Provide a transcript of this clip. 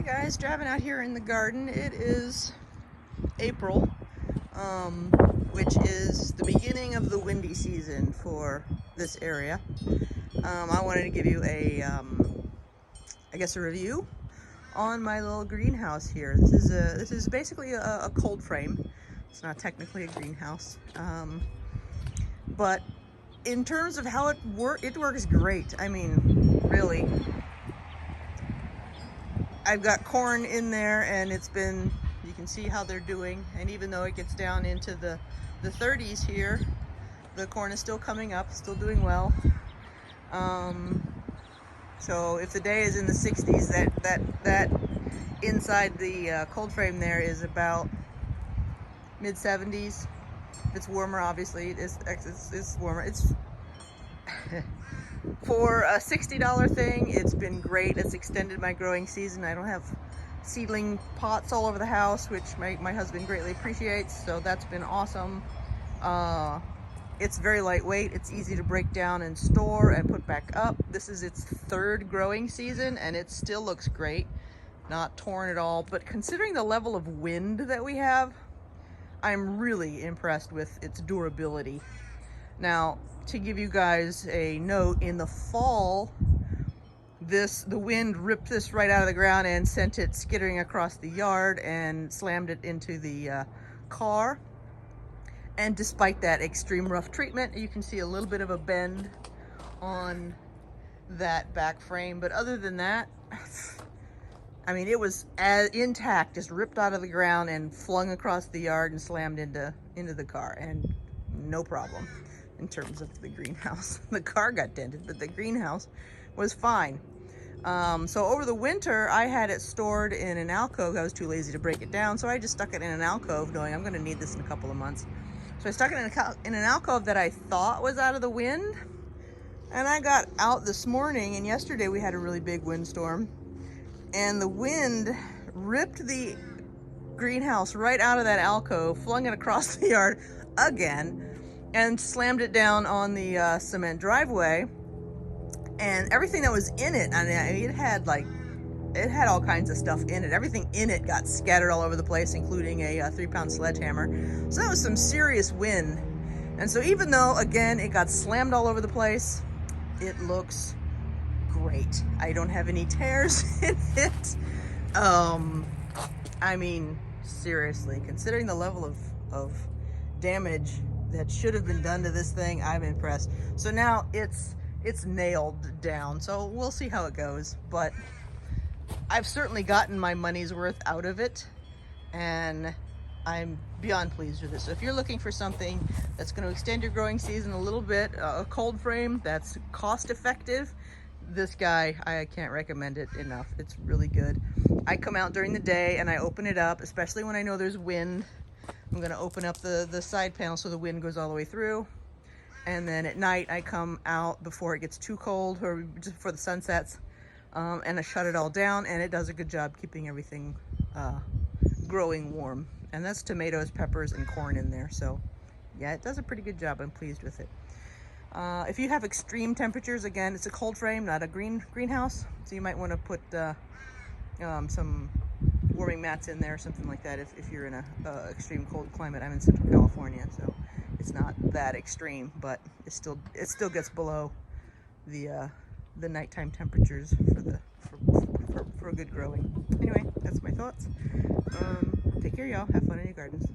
Guys, driving out here in the garden. It is April, which is the beginning of the windy season for this area. I wanted to give you I guess a review on my little greenhouse here. This is basically a cold frame. It's not technically a greenhouse, but in terms of how it works great. I mean, really. I've got corn in there, and you can see how they're doing, and even though it gets down into the 30s here, the corn is still coming up, still doing well. So if the day is in the 60s, that inside the cold frame there is about mid 70s. If it's warmer, obviously it's warmer. It's for a $60 thing, it's been great. It's extended my growing season. I don't have seedling pots all over the house, which my husband greatly appreciates, so that's been awesome. It's very lightweight. It's easy to break down and store and put back up. This is its third growing season, and it still looks great. Not torn at all, but considering the level of wind that we have, I'm really impressed with its durability. Now, to give you guys a note, in the fall, the wind ripped this right out of the ground and sent it skittering across the yard and slammed it into the car. And despite that extreme rough treatment, you can see a little bit of a bend on that back frame. But other than that, I mean, it was as intact, just ripped out of the ground and flung across the yard and slammed into the car, and no problem in terms of the greenhouse. The car got dented, but the greenhouse was fine. So over the winter, I had it stored in an alcove. I was too lazy to break it down, so I just stuck it in an alcove, knowing I'm going to need this in a couple of months. So I stuck it in an alcove that I thought was out of the wind, and I got out this morning, and yesterday we had a really big windstorm, and the wind ripped the greenhouse right out of that alcove, flung it across the yard again, and slammed it down on the cement driveway. And everything that was in it, I mean, it had all kinds of stuff in it. Everything in it got scattered all over the place, including a 3-pound sledgehammer. So that was some serious wind. And so even though, again, it got slammed all over the place, it looks great. I don't have any tears in it. I mean, seriously, considering the level of damage that should have been done to this thing, I'm impressed. So now it's nailed down, so we'll see how it goes, but I've certainly gotten my money's worth out of it, and I'm beyond pleased with it. So if you're looking for something that's going to extend your growing season a little bit, a cold frame that's cost effective, this guy, I can't recommend it enough. It's really good. I come out during the day and I open it up, especially when I know there's wind. I'm going to open up the side panel so the wind goes all the way through. And then at night I come out before it gets too cold, or just before the sun sets, and I shut it all down, and it does a good job keeping everything growing warm. And that's tomatoes, peppers, and corn in there. So yeah, it does a pretty good job. I'm pleased with it. If you have extreme temperatures, again, it's a cold frame, not a greenhouse. So you might want to put some warming mats in there or something like that if you're in a extreme cold climate. I'm in Central California, so it's not that extreme, but it still gets below the nighttime temperatures for good growing. Anyway, that's my thoughts. Take care, y'all. Have fun in your gardens.